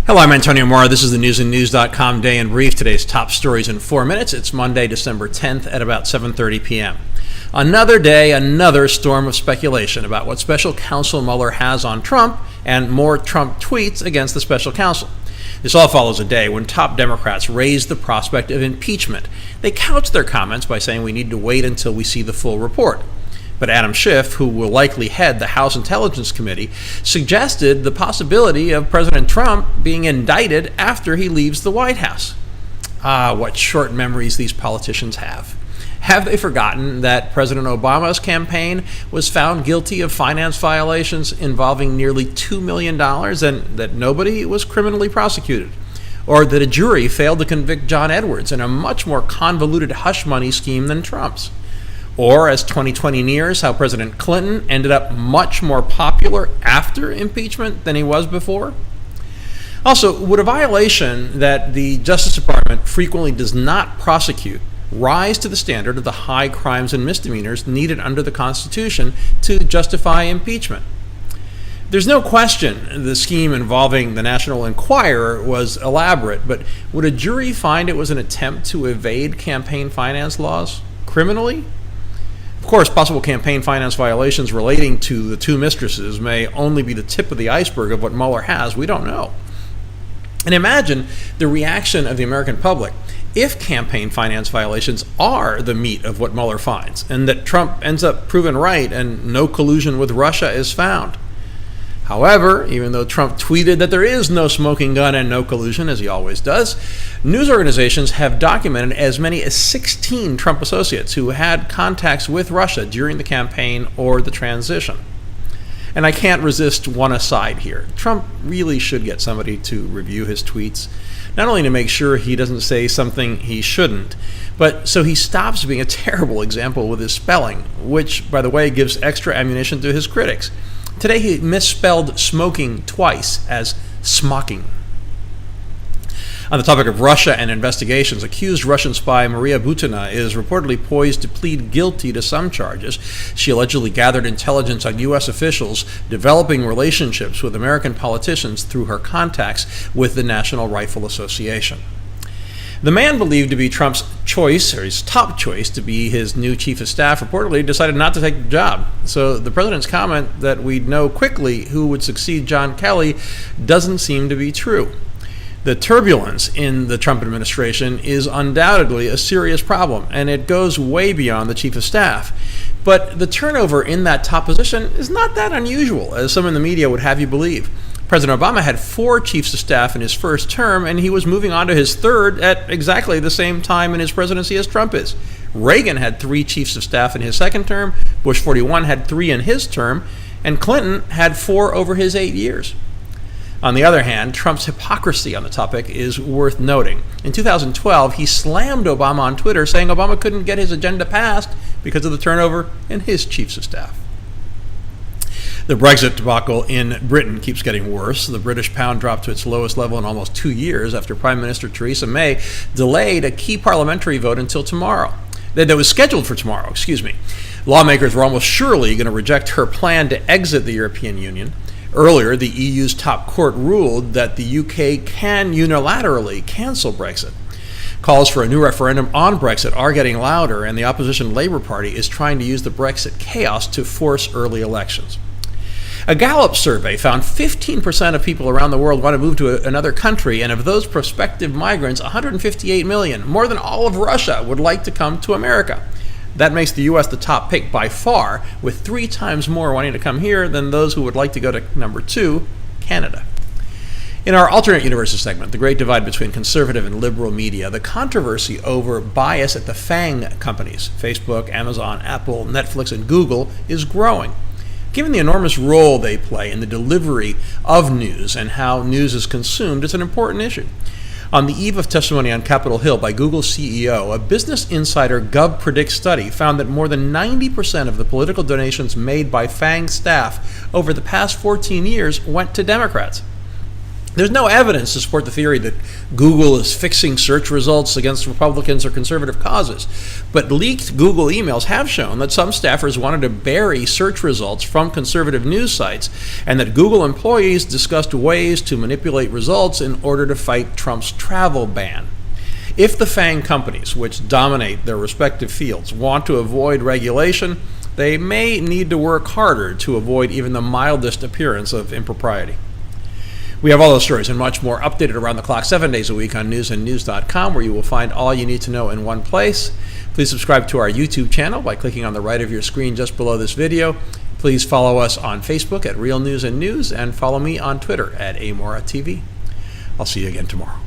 Hello, I'm Antonio Mora. This is the News and News.com Day in Brief. Today's top stories in 4 minutes. It's Monday, December 10th at about 7:30 p.m. Another day, another storm of speculation about what special counsel Mueller has on Trump and more Trump tweets against the special counsel. This all follows a day when top Democrats raised the prospect of impeachment. They couched their comments by saying we need to wait until we see the full report. But Adam Schiff, who will likely head the House Intelligence Committee, suggested the possibility of President Trump being indicted after he leaves the White House. What short memories these politicians have. Have they forgotten that President Obama's campaign was found guilty of finance violations involving nearly $2 million and that nobody was criminally prosecuted? Or that a jury failed to convict John Edwards in a much more convoluted hush money scheme than Trump's? Or, as 2020 nears, how President Clinton ended up much more popular after impeachment than he was before? Also, would a violation that the Justice Department frequently does not prosecute rise to the standard of the high crimes and misdemeanors needed under the Constitution to justify impeachment? There's no question the scheme involving the National Enquirer was elaborate, but would a jury find it was an attempt to evade campaign finance laws criminally? Of course, possible campaign finance violations relating to the two mistresses may only be the tip of the iceberg of what Mueller has. We don't know. And imagine the reaction of the American public if campaign finance violations are the meat of what Mueller finds, and that Trump ends up proven right and no collusion with Russia is found. However, even though Trump tweeted that there is no smoking gun and no collusion, as he always does, news organizations have documented as many as 16 Trump associates who had contacts with Russia during the campaign or the transition. And I can't resist one aside here. Trump really should get somebody to review his tweets, not only to make sure he doesn't say something he shouldn't, but so he stops being a terrible example with his spelling, which, by the way, gives extra ammunition to his critics. Today he misspelled smoking twice as smocking. On the topic of Russia and investigations, accused Russian spy Maria Butina is reportedly poised to plead guilty to some charges. She allegedly gathered intelligence on U.S. officials developing relationships with American politicians through her contacts with the National Rifle Association. The man believed to be Trump's choice, or his top choice, to be his new chief of staff reportedly decided not to take the job. So the president's comment that we'd know quickly who would succeed John Kelly doesn't seem to be true. The turbulence in the Trump administration is undoubtedly a serious problem, and it goes way beyond the chief of staff. But the turnover in that top position is not that unusual, as some in the media would have you believe. President Obama had 4 chiefs of staff in his first term, and he was moving on to his third at exactly the same time in his presidency as Trump is. Reagan had 3 chiefs of staff in his second term, Bush 41 had 3 in his term, and Clinton had 4 over his 8 years. On the other hand, Trump's hypocrisy on the topic is worth noting. In 2012, he slammed Obama on Twitter, saying Obama couldn't get his agenda passed because of the turnover in his chiefs of staff. The Brexit debacle in Britain keeps getting worse. The British pound dropped to its lowest level in almost 2 years after Prime Minister Theresa May delayed a key parliamentary vote until tomorrow. That was scheduled for tomorrow, Lawmakers were almost surely going to reject her plan to exit the European Union. Earlier, the EU's top court ruled that the UK can unilaterally cancel Brexit. Calls for a new referendum on Brexit are getting louder, and the opposition Labour Party is trying to use the Brexit chaos to force early elections. A Gallup survey found 15% of people around the world want to move to another country, and of those prospective migrants, 158 million, more than all of Russia, would like to come to America. That makes the U.S. the top pick by far, with 3 times more wanting to come here than those who would like to go to number 2, Canada. In our alternate universes segment, the great divide between conservative and liberal media, the controversy over bias at the FANG companies, Facebook, Amazon, Apple, Netflix, and Google, is growing. Given the enormous role they play in the delivery of news and how news is consumed, it's an important issue. On the eve of testimony on Capitol Hill by Google CEO, a Business Insider GovPredict study found that more than 90% of the political donations made by FANG staff over the past 14 years went to Democrats. There's no evidence to support the theory that Google is fixing search results against Republicans or conservative causes. But leaked Google emails have shown that some staffers wanted to bury search results from conservative news sites, and that Google employees discussed ways to manipulate results in order to fight Trump's travel ban. If the FANG companies, which dominate their respective fields, want to avoid regulation, they may need to work harder to avoid even the mildest appearance of impropriety. We have all those stories and much more updated around the clock 7 days a week on newsandnews.com, where you will find all you need to know in one place. Please subscribe to our YouTube channel by clicking on the right of your screen just below this video. Please follow us on Facebook at Real News and News, and follow me on Twitter at AmoraTV. I'll see you again tomorrow.